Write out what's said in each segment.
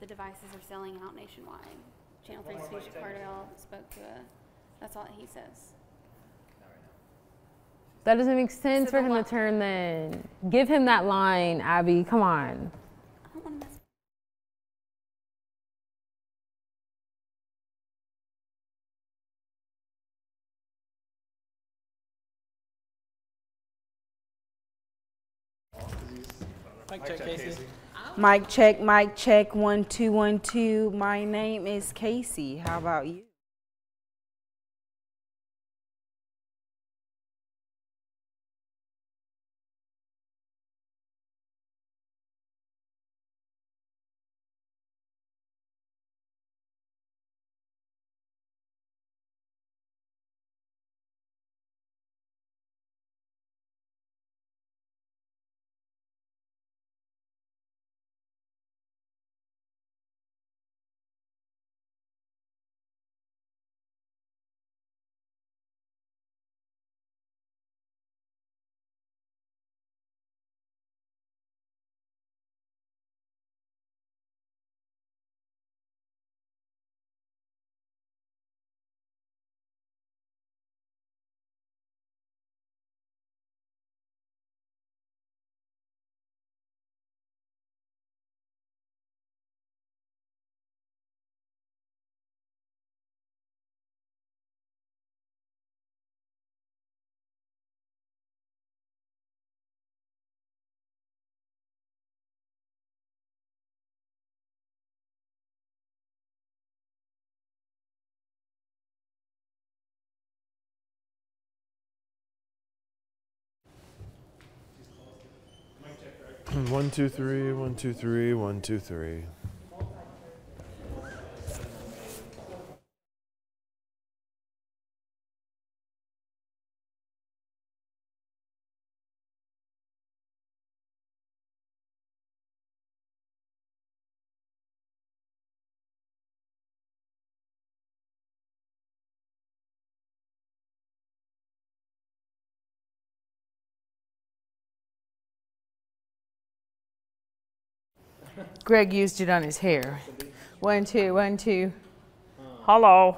devices are selling out nationwide. Channel 3's Tanisha Cardell spoke to that's all he says. That doesn't make sense for him to turn then. Give him that line, Abby, come on. I don't want to mess. Mic check, Casey. Mic check, 1 2 1 2. My name is Casey. How about you? One, two, three, 1 2 3, 1 2 3. Greg used it on his hair. 1 2 1 2. Hello.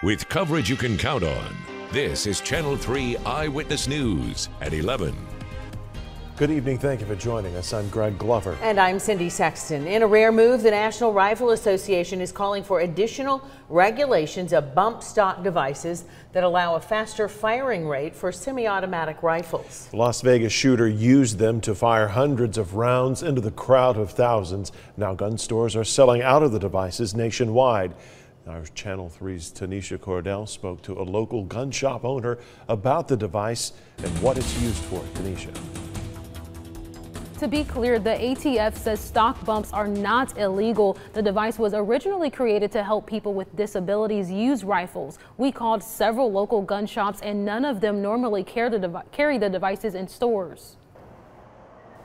With coverage you can count on, this is Channel 3 Eyewitness News at 11. Good evening. Thank you for joining us. I'm Greg Glover. And I'm Cindy Sexton. In a rare move, the National Rifle Association is calling for additional regulations of bump stock devices that allow a faster firing rate for semi-automatic rifles. The Las Vegas shooter used them to fire hundreds of rounds into the crowd of thousands. Now gun stores are selling out of the devices nationwide. Our Channel 3's Tanisha Cardell spoke to a local gun shop owner about the device and what it's used for. Tanisha. To be clear, the ATF says stock bumps are not illegal. The device was originally created to help people with disabilities use rifles. We called several local gun shops and none of them normally carry the devices in stores.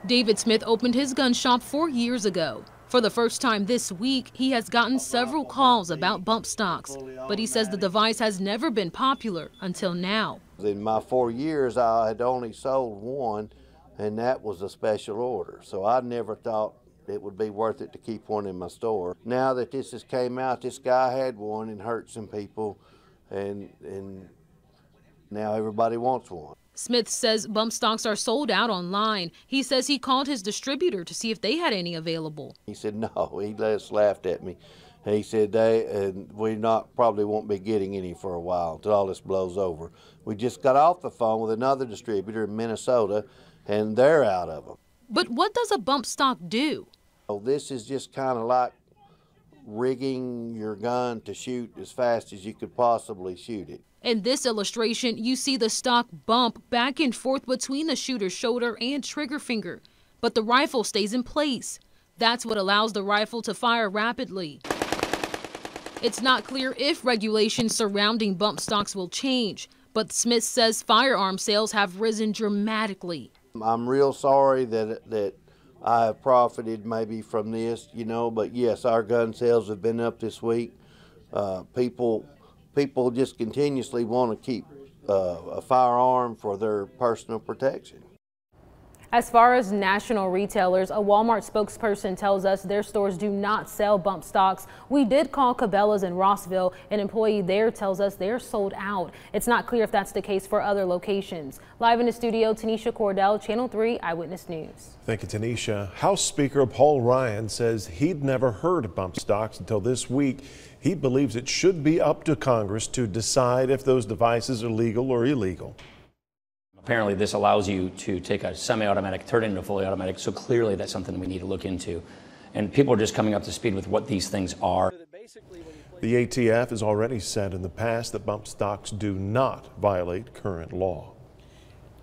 David Smith opened his gun shop 4 years ago. For the first time this week, he has gotten several calls about bump stocks, but he says the device has never been popular until now. In my 4 years, I had only sold one, and that was a special order. So I never thought it would be worth it to keep one in my store. Now that this has came out, this guy had one and hurt some people, and now everybody wants one. Smith says bump stocks are sold out online. He says he called his distributor to see if they had any available. He said no, he just laughed at me. He said we probably won't be getting any for a while until all this blows over. We just got off the phone with another distributor in Minnesota, and they're out of them. But what does a bump stock do? So this is just kind of like rigging your gun to shoot as fast as you could possibly shoot it. In this illustration, you see the stock bump back and forth between the shooter's shoulder and trigger finger, but the rifle stays in place. That's what allows the rifle to fire rapidly. It's not clear if regulations surrounding bump stocks will change, but Smith says firearm sales have risen dramatically. I'm real sorry that I have profited maybe from this, but yes, our gun sales have been up this week. People just continuously want to keep a firearm for their personal protection. As far as national retailers, a Walmart spokesperson tells us their stores do not sell bump stocks. We did call Cabela's in Rossville. An employee there tells us they're sold out. It's not clear if that's the case for other locations. Live in the studio, Tanisha Cordell, Channel 3 Eyewitness News. Thank you, Tanisha. House Speaker Paul Ryan says he'd never heard of bump stocks until this week. He believes it should be up to Congress to decide if those devices are legal or illegal. Apparently this allows you to take a semi-automatic, turn it into fully automatic, so clearly that's something we need to look into. And people are just coming up to speed with what these things are. The ATF has already said in the past that bump stocks do not violate current law.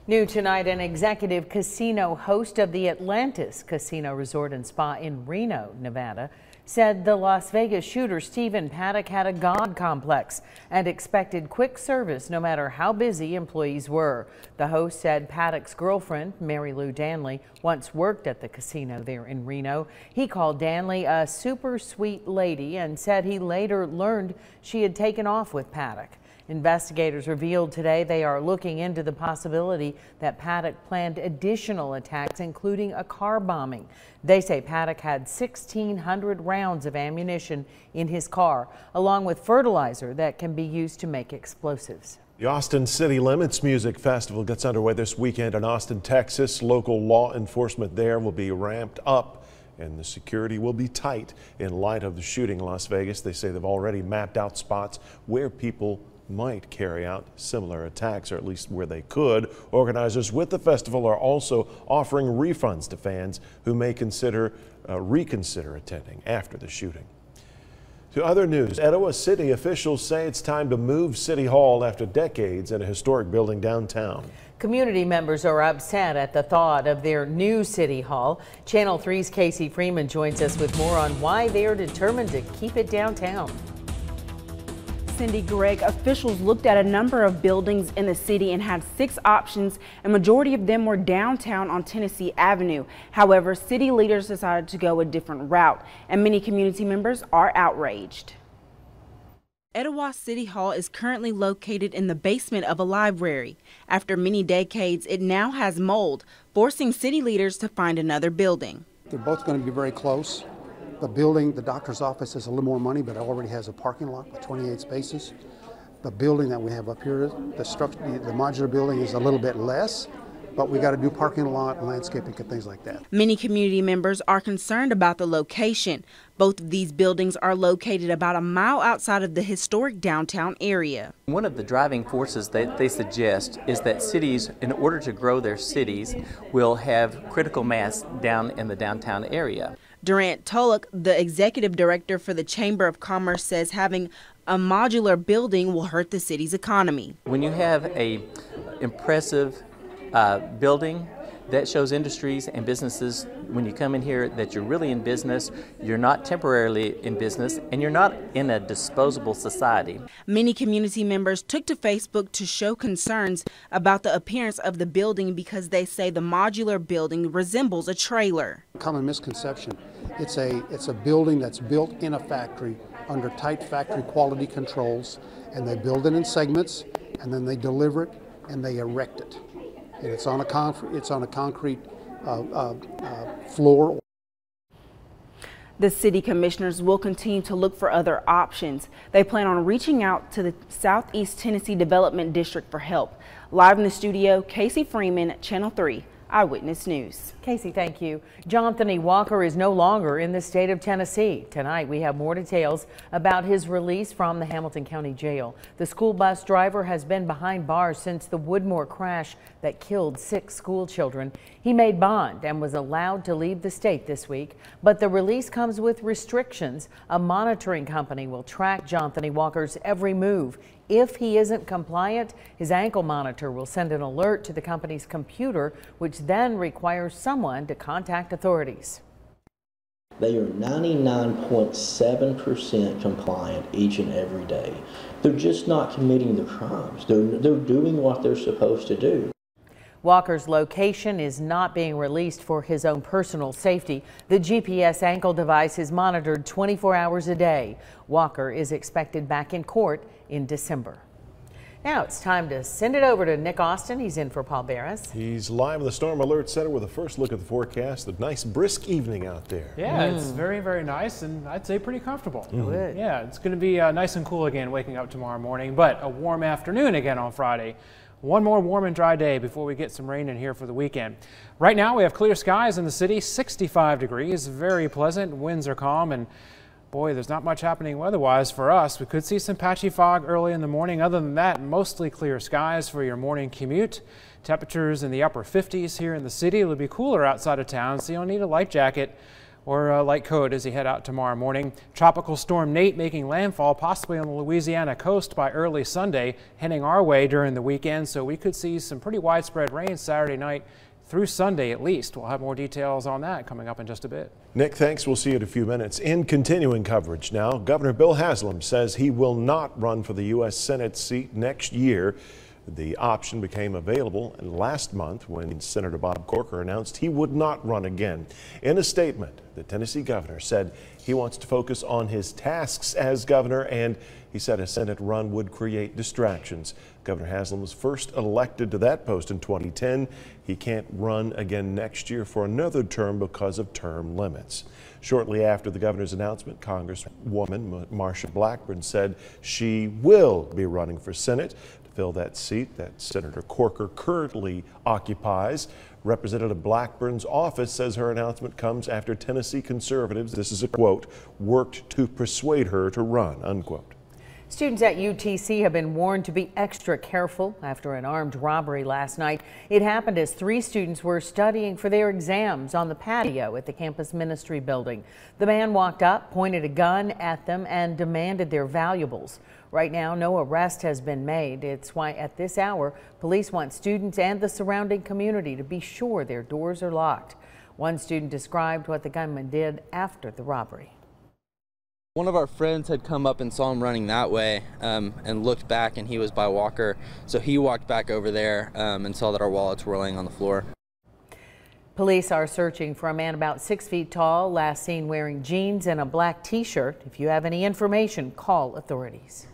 New tonight, an executive casino host of the Atlantis Casino Resort and Spa in Reno, Nevada, said the Las Vegas shooter Stephen Paddock had a God complex and expected quick service no matter how busy employees were. The host said Paddock's girlfriend, Mary Lou Danley, once worked at the casino there in Reno. He called Danley a super sweet lady and said he later learned she had taken off with Paddock. Investigators revealed today they are looking into the possibility that Paddock planned additional attacks, including a car bombing. They say Paddock had 1,600 rounds of ammunition in his car, along with fertilizer that can be used to make explosives. The Austin City Limits Music Festival gets underway this weekend in Austin, Texas. Local law enforcement there will be ramped up, and the security will be tight in light of the shooting in Las Vegas. They say they've already mapped out spots where people might carry out similar attacks, or at least where they could. Organizers with the festival are also offering refunds to fans who may reconsider attending after the shooting. To other news, Ooltewah City officials say it's time to move City Hall after decades in a historic building downtown. Community members are upset at the thought of their new City Hall. Channel 3's Casey Freeman joins us with more on why they are determined to keep it downtown. Cindy, Greg, officials looked at a number of buildings in the city and had 6 options. A majority of them were downtown on Tennessee Avenue. However, city leaders decided to go a different route, and many community members are outraged. Ooltewah City Hall is currently located in the basement of a library. After many decades, it now has mold, forcing city leaders to find another building. They're both going to be very close. The building, the doctor's office, has a little more money, but it already has a parking lot with 28 spaces. The building that we have up here, the modular building, is a little bit less, but we got to do parking lot, landscaping, and things like that. Many community members are concerned about the location. Both of these buildings are located about a mile outside of the historic downtown area. One of the driving forces that they suggest is that cities, in order to grow their cities, will have critical mass down in the downtown area. Durant Tulloch, the executive director for the Chamber of Commerce, says having a modular building will hurt the city's economy. When you have an impressive building that shows industries and businesses, when you come in here, that you're really in business, you're not temporarily in business, and you're not in a disposable society. Many community members took to Facebook to show concerns about the appearance of the building because they say the modular building resembles a trailer. Common misconception. It's a building that's built in a factory under tight factory quality controls, and they build it in segments, and then they deliver it and they erect it. And it's on a concrete floor. The city commissioners will continue to look for other options. They plan on reaching out to the Southeast Tennessee Development District for help. Live in the studio, Casey Freeman, Channel 3 Eyewitness News. Casey, thank you. Jonathan Walker is no longer in the state of Tennessee. Tonight, we have more details about his release from the Hamilton County Jail. The school bus driver has been behind bars since the Woodmore crash that killed 6 school children. He made bond and was allowed to leave the state this week, but the release comes with restrictions. A monitoring company will track Jonathan Walker's every move. If he isn't compliant, his ankle monitor will send an alert to the company's computer, which then requires someone to contact authorities. They are 99.7% compliant each and every day. They're just not committing the crimes. They're doing what they're supposed to do. Walker's location is not being released for his own personal safety. The GPS ankle device is monitored 24 hours a day. Walker is expected back in court in December. Now it's time to send it over to Nick Austin. He's in for Paul Barris. He's live in the Storm Alert Center with a first look at the forecast. A nice brisk evening out there. Yeah, it's very, very nice and I'd say pretty comfortable. Good. Yeah, it's going to be nice and cool again waking up tomorrow morning, but a warm afternoon again on Friday. One more warm and dry day before we get some rain in here for the weekend. Right now we have clear skies in the city, 65 degrees, very pleasant. Winds are calm and boy, there's not much happening weather-wise for us. We could see some patchy fog early in the morning. Other than that, mostly clear skies for your morning commute. Temperatures in the upper 50s here in the city. It'll be cooler outside of town, so you'll need a light jacket or a light coat as you head out tomorrow morning. Tropical Storm Nate making landfall possibly on the Louisiana coast by early Sunday, heading our way during the weekend, so we could see some pretty widespread rain Saturday night through Sunday at least. We'll have more details on that coming up in just a bit. Nick, thanks. We'll see you in a few minutes. In continuing coverage now, Governor Bill Haslam says he will not run for the U.S. Senate seat next year. The option became available last month when Senator Bob Corker announced he would not run again. In a statement, the Tennessee governor said he wants to focus on his tasks as governor, and he said a Senate run would create distractions. Governor Haslam was first elected to that post in 2010. He can't run again next year for another term because of term limits. Shortly after the governor's announcement, Congresswoman Marsha Blackburn said she will be running for Senate to fill that seat that Senator Corker currently occupies. Representative Blackburn's office says her announcement comes after Tennessee conservatives, this is a quote, worked to persuade her to run, unquote. Students at UTC have been warned to be extra careful after an armed robbery last night. It happened as 3 students were studying for their exams on the patio at the campus ministry building. The man walked up, pointed a gun at them, and demanded their valuables. Right now, no arrest has been made. It's why at this hour, police want students and the surrounding community to be sure their doors are locked. One student described what the gunman did after the robbery. One of our friends had come up and saw him running that way and looked back, and he was by Walker. So he walked back over there and saw that our wallets were laying on the floor. Police are searching for a man about 6 feet tall, last seen wearing jeans and a black t-shirt. If you have any information, call authorities.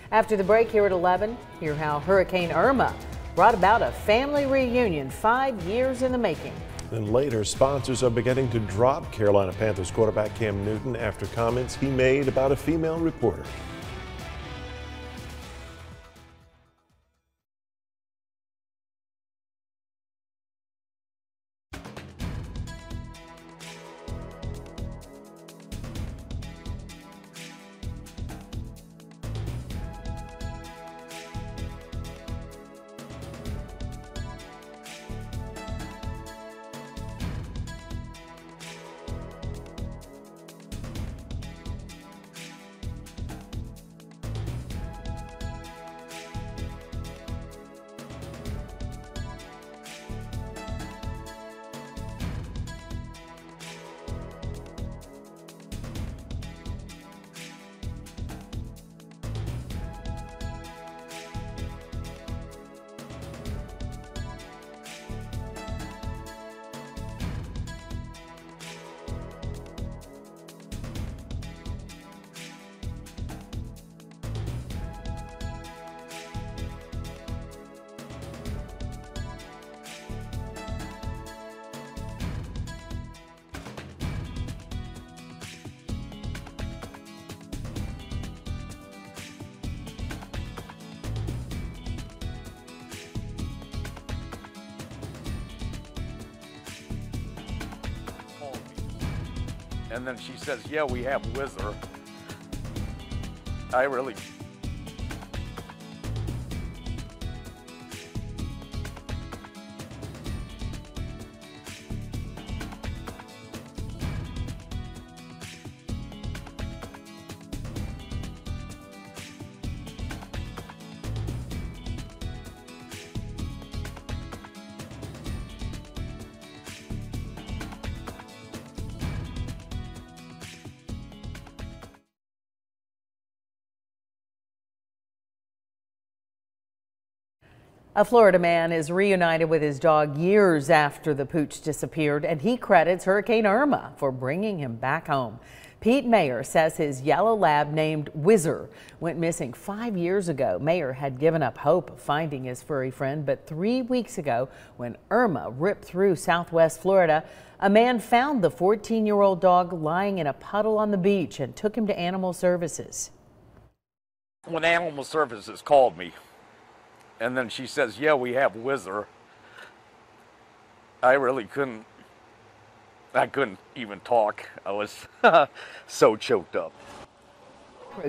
After the break here at 11, hear how Hurricane Irma brought about a family reunion 5 years in the making. Then later, sponsors are beginning to drop Carolina Panthers quarterback Cam Newton after comments he made about a female reporter. And then she says, yeah, we have Whizzer. I really... A Florida man is reunited with his dog years after the pooch disappeared, and he credits Hurricane Irma for bringing him back home. Pete Mayer says his yellow lab named Whizzer went missing 5 years ago. Mayer had given up hope of finding his furry friend, but 3 weeks ago, when Irma ripped through southwest Florida, a man found the 14-year-old dog lying in a puddle on the beach and took him to Animal Services. When Animal Services called me, and then she says, yeah, we have Whizzer, I really couldn't even talk. I was so choked up.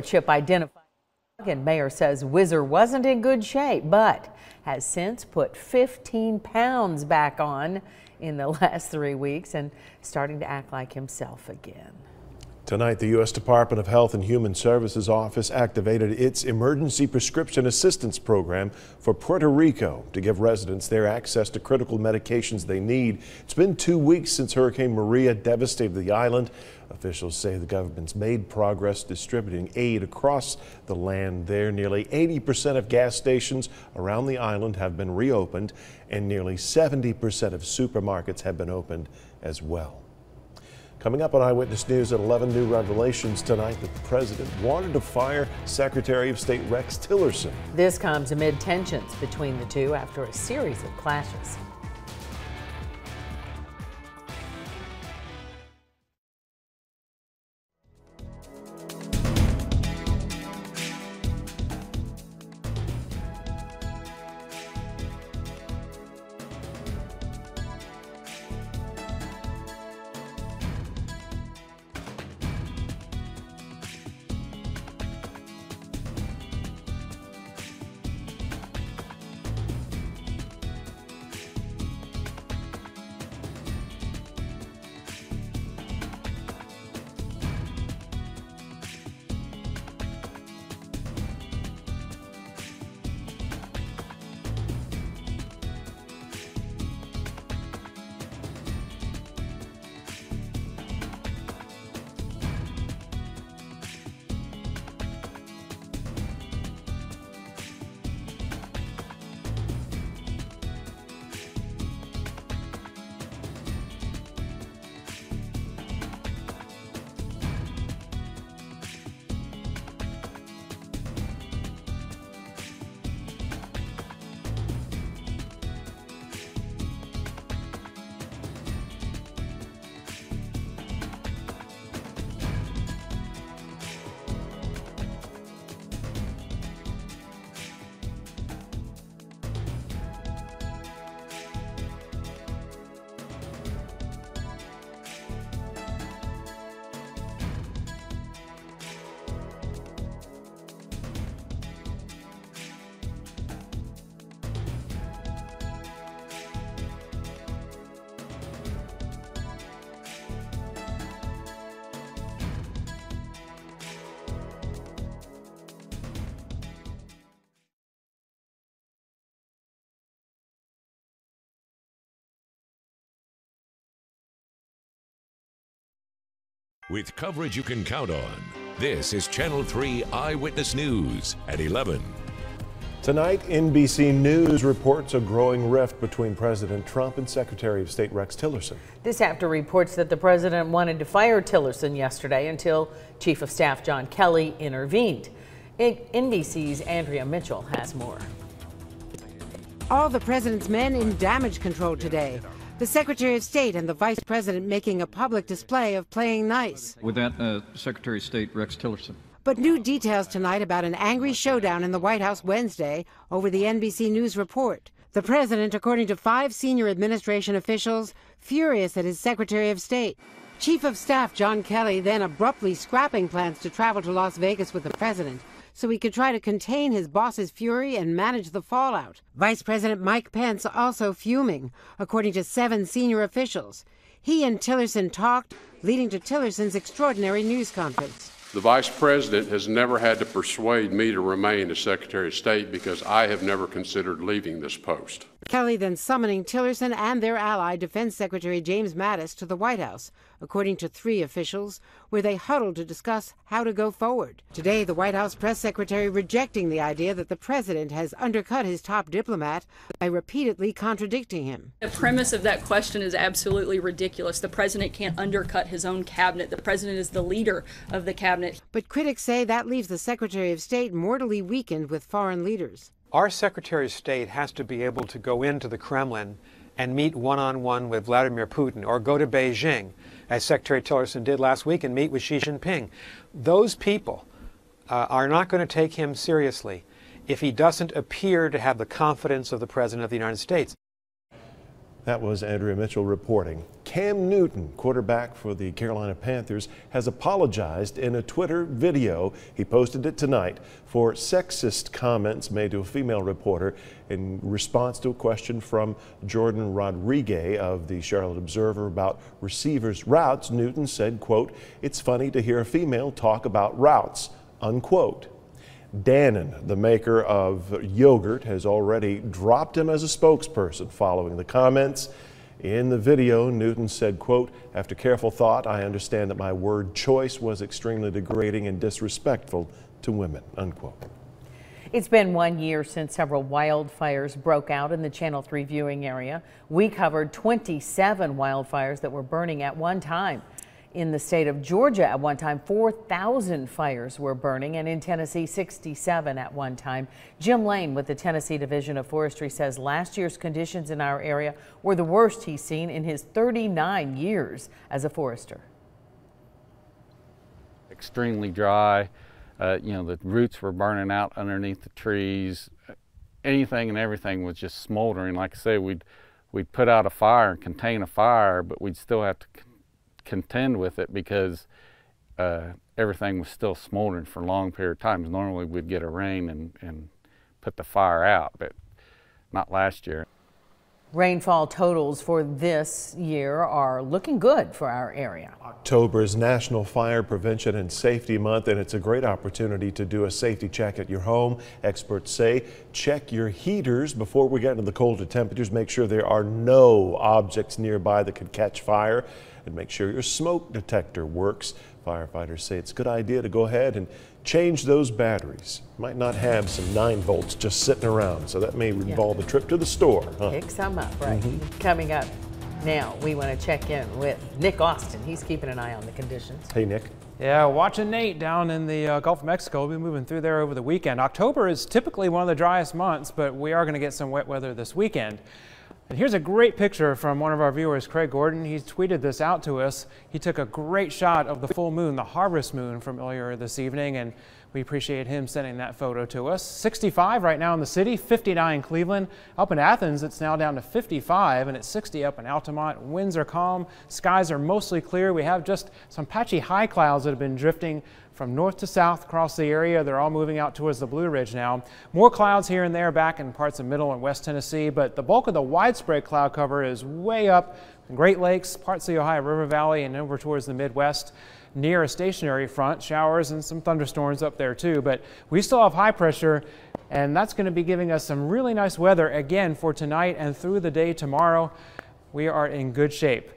Chip identified, and Mayer says Whizzer wasn't in good shape, but has since put 15 pounds back on in the last 3 weeks and starting to act like himself again. Tonight, the U.S. Department of Health and Human Services Office activated its Emergency Prescription Assistance Program for Puerto Rico to give residents there access to critical medications they need. It's been 2 weeks since Hurricane Maria devastated the island. Officials say the government's made progress distributing aid across the land there. Nearly 80% of gas stations around the island have been reopened, and nearly 70% of supermarkets have been opened as well. Coming up on Eyewitness News at 11, new revelations tonight that the president wanted to fire Secretary of State Rex Tillerson. This comes amid tensions between the two after a series of clashes. With coverage you can count on, this is Channel 3 Eyewitness News at 11. Tonight, NBC News reports a growing rift between President Trump and Secretary of State Rex Tillerson. This after reports that the president wanted to fire Tillerson yesterday until Chief of Staff John Kelly intervened. NBC's Andrea Mitchell has more. All the president's men in damage control today. The Secretary of State and the Vice President making a public display of playing nice. With that, Secretary of State Rex Tillerson. But new details tonight about an angry showdown in the White House Wednesday over the NBC News report. The president, according to 5 senior administration officials, furious at his Secretary of State. Chief of Staff John Kelly then abruptly scrapping plans to travel to Las Vegas with the president so he could try to contain his boss's fury and manage the fallout. Vice President Mike Pence also fuming, according to 7 senior officials. He and Tillerson talked, leading to Tillerson's extraordinary news conference. The Vice President has never had to persuade me to remain as Secretary of State because I have never considered leaving this post. Kelly then summoning Tillerson and their ally, Defense Secretary James Mattis, to the White House, according to 3 officials, where they huddled to discuss how to go forward. Today, the White House press secretary rejecting the idea that the president has undercut his top diplomat by repeatedly contradicting him. The premise of that question is absolutely ridiculous. The president can't undercut his own cabinet. The president is the leader of the cabinet. But critics say that leaves the Secretary of State mortally weakened with foreign leaders. Our Secretary of State has to be able to go into the Kremlin and meet one-on-one with Vladimir Putin, or go to Beijing, as Secretary Tillerson did last week, and meet with Xi Jinping. Those people are not going to take him seriously if he doesn't appear to have the confidence of the President of the United States. That was Andrea Mitchell reporting. Cam Newton, quarterback for the Carolina Panthers, has apologized in a Twitter video. He posted it tonight for sexist comments made to a female reporter in response to a question from Jordan Rodriguez of the Charlotte Observer about receivers' routes. Newton said, quote, "It's funny to hear a female talk about routes," unquote. Dannon, the maker of yogurt, has already dropped him as a spokesperson following the comments. In the video, Newton said, quote, "After careful thought, I understand that my word choice was extremely degrading and disrespectful to women," unquote. It's been 1 year since several wildfires broke out in the Channel 3 viewing area. We covered 27 wildfires that were burning at one time. In the state of Georgia at one time, 4,000 fires were burning, and in Tennessee, 67 at one time. Jim Lane with the Tennessee Division of Forestry says last year's conditions in our area were the worst he's seen in his 39 years as a forester. Extremely dry. You know, the roots were burning out underneath the trees. Anything and everything was just smoldering. Like I say, we'd put out a fire and contain a fire, but we'd still have to contend with it because everything was still smoldering for long period of times. Normally we'd get a rain and put the fire out, but not last year. Rainfall totals for this year are looking good for our area. October is National Fire Prevention and Safety Month, and it's a great opportunity to do a safety check at your home. Experts say check your heaters before we get into the colder temperatures. Make sure there are no objects nearby that could catch fire, and make sure your smoke detector works. Firefighters say it's a good idea to go ahead and change those batteries. Might not have some 9 volts just sitting around, so that may involve a trip to the store. Pick some up, right? Coming up now, we want to check in with Nick Austin. He's keeping an eye on the conditions. Hey, Nick. Yeah, watching Nate down in the Gulf of Mexico. We'll be moving through there over the weekend. October is typically one of the driest months, but we are going to get some wet weather this weekend. And here's a great picture from one of our viewers, Craig Gordon. He tweeted this out to us. He took a great shot of the full moon, the harvest moon, from earlier this evening, and we appreciate him sending that photo to us. 65 right now in the city, 59 in Cleveland. Up in Athens, it's now down to 55, and it's 60 up in Altamont. Winds are calm. Skies are mostly clear. We have just some patchy high clouds that have been drifting from north to south across the area. They're all moving out towards the Blue Ridge now. More clouds here and there back in parts of middle and west Tennessee, but the bulk of the widespread cloud cover is way up in Great Lakes, parts of the Ohio River Valley, and over towards the Midwest. Near a stationary front, showers and some thunderstorms up there too, but we still have high pressure, and that's going to be giving us some really nice weather again for tonight and through the day tomorrow. We are in good shape.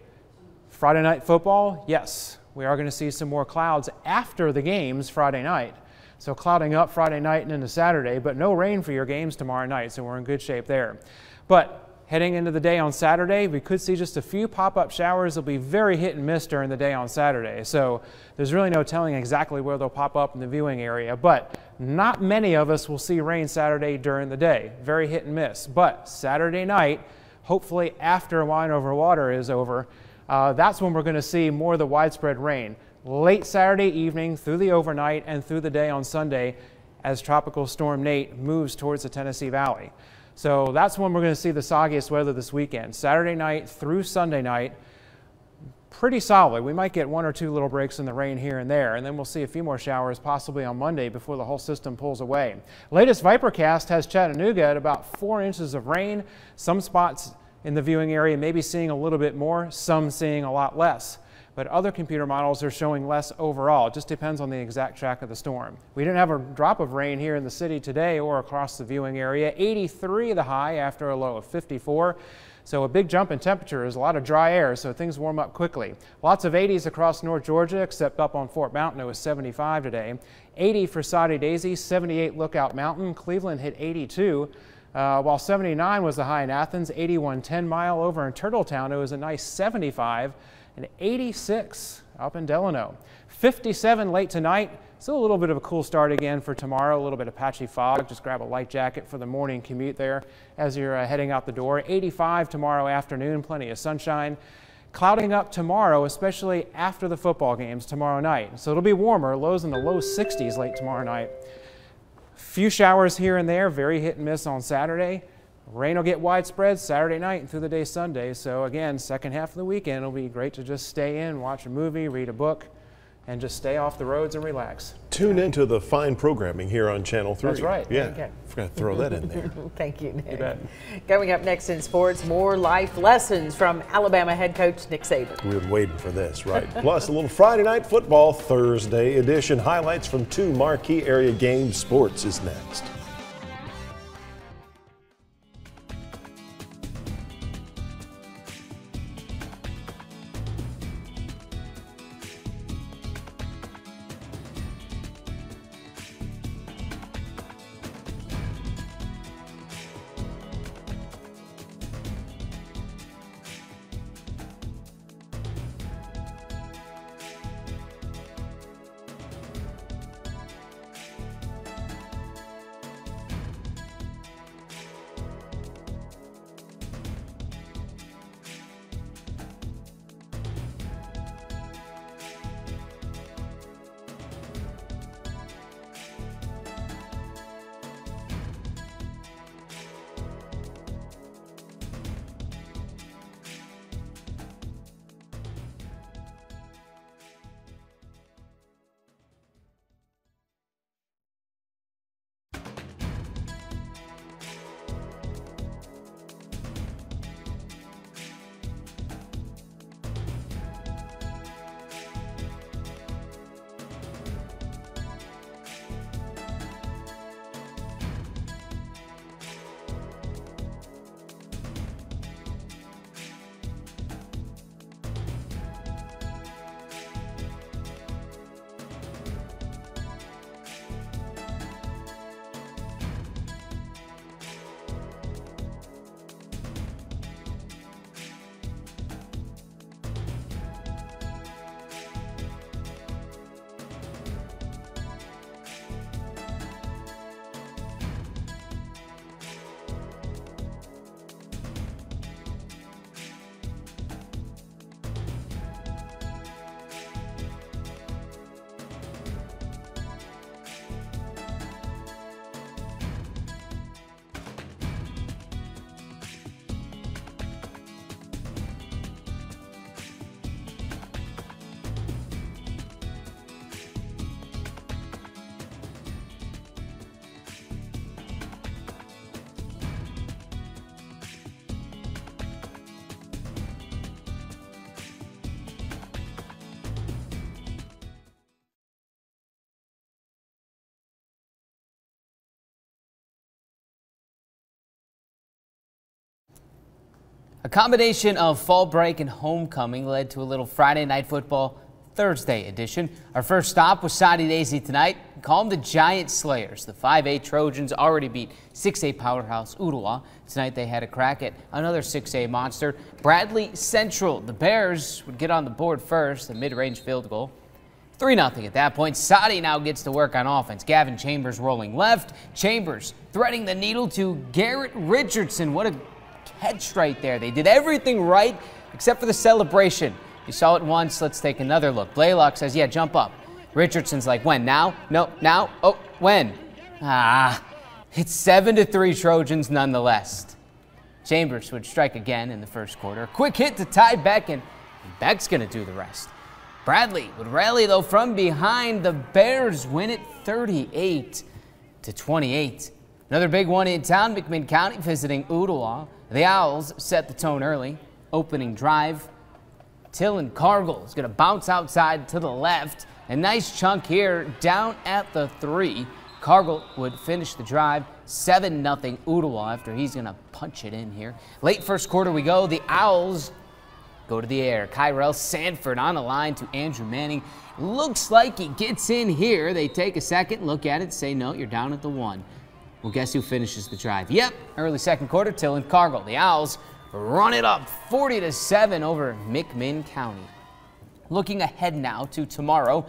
Friday night football, yes, we are going to see some more clouds after the games Friday night. So clouding up Friday night and into Saturday, but no rain for your games tomorrow night, so we're in good shape there. But heading into the day on Saturday, we could see just a few pop-up showers. They'll be very hit and miss during the day on Saturday. So there's really no telling exactly where they'll pop up in the viewing area. But not many of us will see rain Saturday during the day. Very hit and miss. But Saturday night, hopefully after Wine Over Water is over, that's when we're going to see more of the widespread rain. Late Saturday evening, through the overnight, and through the day on Sunday as Tropical Storm Nate moves towards the Tennessee Valley. So that's when we're going to see the soggiest weather this weekend. Saturday night through Sunday night. pretty solid. We might get 1 or 2 little breaks in the rain here and there, and then we'll see a few more showers possibly on Monday before the whole system pulls away. Latest Vipercast has Chattanooga at about 4 inches of rain. Some spots in the viewing area may be seeing a little bit more, some seeing a lot less. But other computer models are showing less overall. It just depends on the exact track of the storm. We didn't have a drop of rain here in the city today or across the viewing area. 83 the high after a low of 54. So a big jump in temperature is a lot of dry air, so things warm up quickly. Lots of 80s across North Georgia, except up on Fort Mountain. It was 75 today. 80 for Soddy-Daisy, 78 Lookout Mountain. Cleveland hit 82. While 79 was the high in Athens, 81 10 Mile. Over in Turtletown, it was a nice 75. And 86 up in Delano. 57 late tonight. Still a little bit of a cool start again for tomorrow. A little bit of patchy fog. Just grab a light jacket for the morning commute there as you're heading out the door. 85 tomorrow afternoon. Plenty of sunshine. Clouding up tomorrow, especially after the football games tomorrow night. So it'll be warmer. Lows in the low 60s late tomorrow night. Few showers here and there. Very hit and miss on Saturday. Rain will get widespread Saturday night and through the day Sunday. So again, second half of the weekend, it'll be great to just stay in, watch a movie, read a book, and just stay off the roads and relax. Tune into the fine programming here on Channel 3. That's right. Yeah, Okay. forgot to throw that in there. Thank you, Nick. You bet. Coming up next in sports, more life lessons from Alabama head coach Nick Saban. We've been waiting for this, right? Plus a little Friday Night Football Thursday edition. Highlights from 2 marquee area games. Sports is next. A combination of fall break and homecoming led to a little Friday Night Football Thursday edition. Our first stop was Soddy-Daisy tonight. Call them the Giant Slayers. The 5A Trojans already beat 6A powerhouse Ooltewah. Tonight they had a crack at another 6A monster, Bradley Central. The Bears would get on the board first, a mid-range field goal. 3-0 at that point. Soddy now gets to work on offense. Gavin Chambers rolling left. Chambers threading the needle to Garrett Richardson. What a catch right there. They did everything right except for the celebration. You saw it once. Let's take another look. Blaylock says, yeah, jump up. Richardson's like, when? Now? No, now? Oh, when? It's 7-3 Trojans nonetheless. Chambers would strike again in the first quarter. A quick hit to tie back, and and Beck's going to do the rest. Bradley would rally, though, from behind. The Bears win it 38-28. Another big one in town, McMinn County visiting Ooltewah. The Owls set the tone early. Opening drive. Tillin Cargill is going to bounce outside to the left. A nice chunk here down at the 3. Cargill would finish the drive 7-0 Ooltewah after he's going to punch it in here. Late first quarter we go. The Owls go to the air. Kyrell Sanford on the line to Andrew Manning. Looks like he gets in here. They take a second, look at it, say, no, you're down at the 1. Well, guess who finishes the drive? Yep, early second quarter, Tillin Cargill. The Owls run it up 40-7 over McMinn County. Looking ahead now to tomorrow,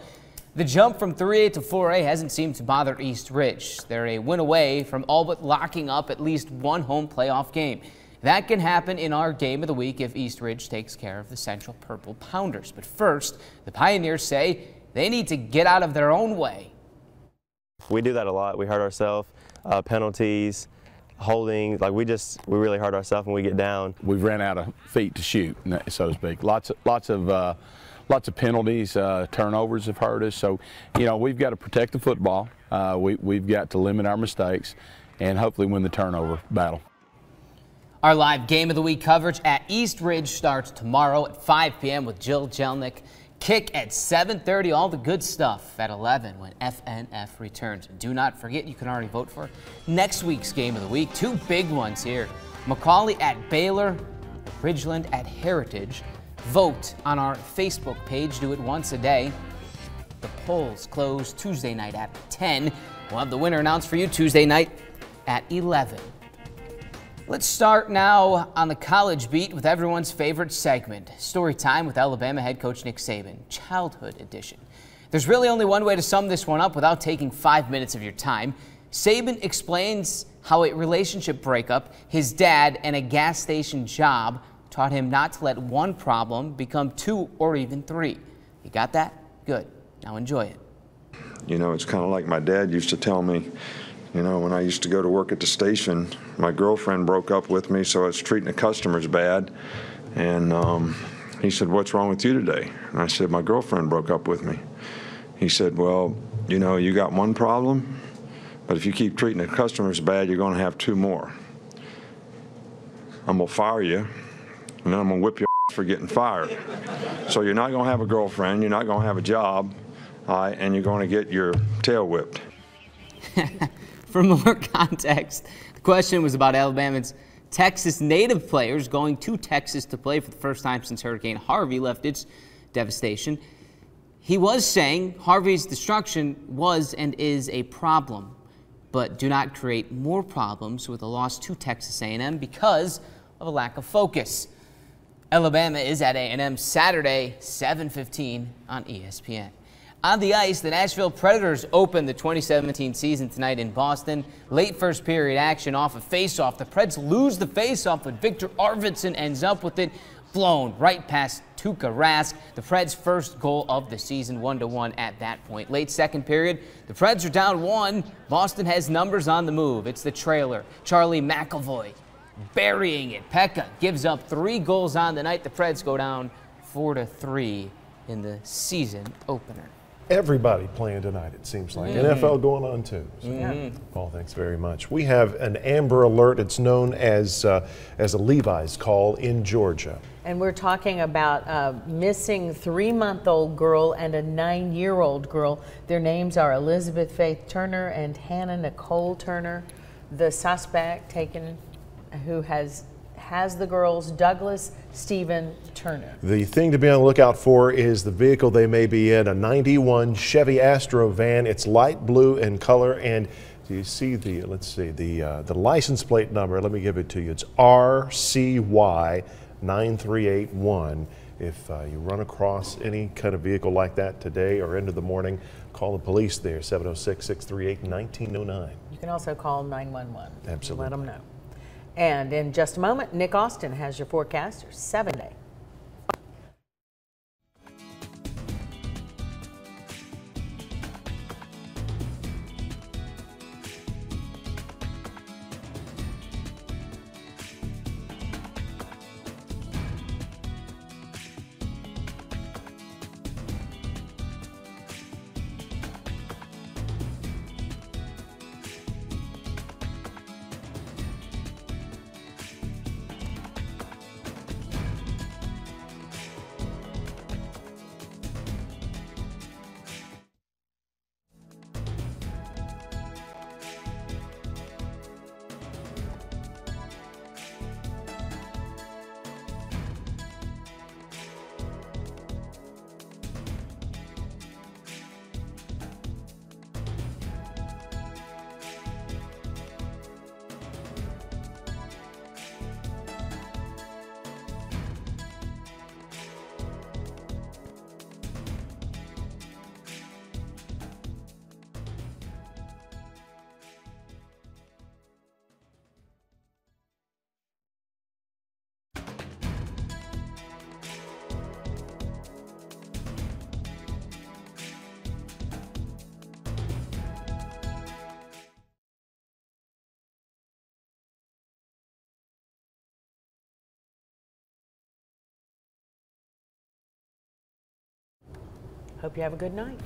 the jump from 3A to 4A hasn't seemed to bother East Ridge. They're a win away from all but locking up at least one home playoff game. That can happen in our game of the week if East Ridge takes care of the Central Purple Pounders. But first, the Pioneers say they need to get out of their own way. We do that a lot. We hurt ourselves, penalties, holding, like we really hurt ourselves when we get down. We've ran out of feet to shoot, so to speak. Lots of penalties, turnovers have hurt us. So, you know, we've got to protect the football. We've got to limit our mistakes and hopefully win the turnover battle. Our live Game of the Week coverage at East Ridge starts tomorrow at 5 p.m. with Jill Jelnick. Kick at 7:30, all the good stuff at 11 when FNF returns. And do not forget, you can already vote for next week's Game of the Week. 2 big ones here. McCallie at Baylor, Ridgeland at Heritage. Vote on our Facebook page. Do it once a day. The polls close Tuesday night at 10. We'll have the winner announced for you Tuesday night at 11. Let's start now on the college beat with everyone's favorite segment, Story Time with Alabama head coach Nick Saban, Childhood Edition. There's really only one way to sum this one up without taking 5 minutes of your time. Saban explains how a relationship breakup, his dad, and a gas station job taught him not to let one problem become 2 or even 3. You got that? Good. Now enjoy it. You know, it's kind of like my dad used to tell me, you know, when I used to go to work at the station, my girlfriend broke up with me, so I was treating the customers bad. And he said, "What's wrong with you today?" And I said, "My girlfriend broke up with me." He said, "Well, you know, you got one problem, but if you keep treating the customers bad, you're going to have 2 more. I'm going to fire you, and then I'm going to whip your ass for getting fired. So you're not going to have a girlfriend, you're not going to have a job, and you're going to get your tail whipped." For more context, the question was about Alabama's Texas native players going to Texas to play for the first time since Hurricane Harvey left its devastation. He was saying Harvey's destruction was and is a problem, but do not create more problems with a loss to Texas A&M because of a lack of focus. Alabama is at A&M Saturday, 7:15 on ESPN. On the ice, the Nashville Predators open the 2017 season tonight in Boston. Late first period action off a face-off. The Preds lose the face-off, but Victor Arvidsson ends up with it blown right past Tuukka Rask. The Preds' first goal of the season, 1-1 at that point. Late second period, the Preds are down 1. Boston has numbers on the move. It's the trailer, Charlie McAvoy, burying it. Pekka gives up 3 goals on the night. The Preds go down 4-3 in the season opener. Everybody playing tonight, it seems like. NFL going on too. So, Paul, thanks very much. We have an Amber Alert. It's known as a Levi's call in Georgia. And we're talking about a missing 3-month-old girl and a 9-year-old girl. Their names are Elizabeth Faith Turner and Hannah Nicole Turner. The suspect taken, who has the girls, Douglas Stephen Turner. The thing to be on the lookout for is the vehicle they may be in, a 91 Chevy Astro van. It's light blue in color, and do you see the, let's see, the license plate number? Let me give it to you. It's RCY 9381. If you run across any kind of vehicle like that today or into the morning, call the police there, 706-638-1909. You can also call 911. Absolutely. Let them know. And in just a moment, Nick Austin has your forecast for 7-day. Hope you have a good night.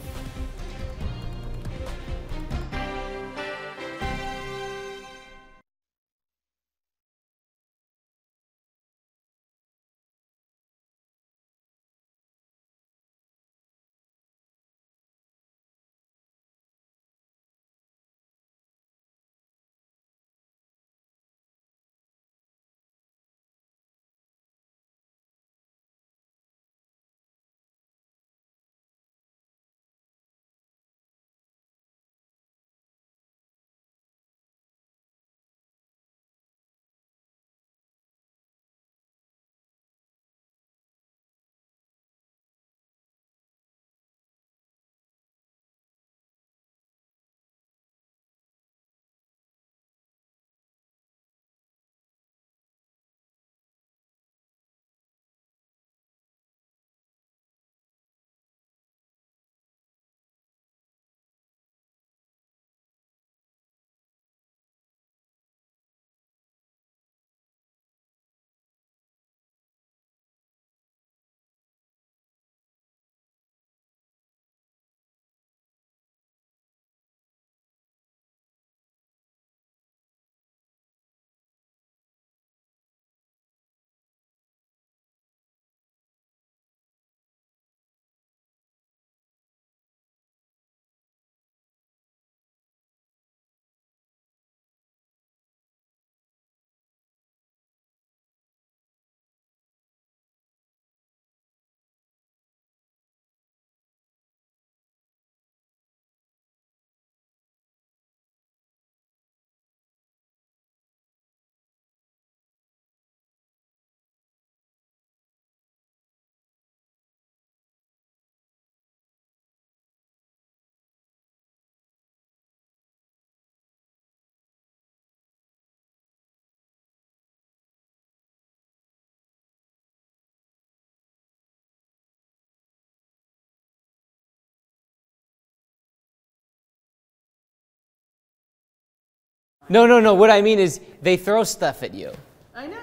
No. What I mean is they throw stuff at you. I know.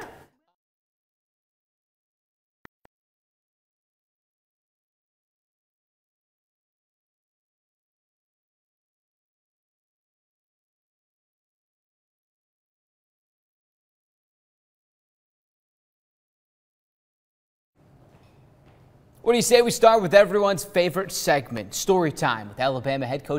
What do you say we start with everyone's favorite segment, Story Time, with Alabama head coach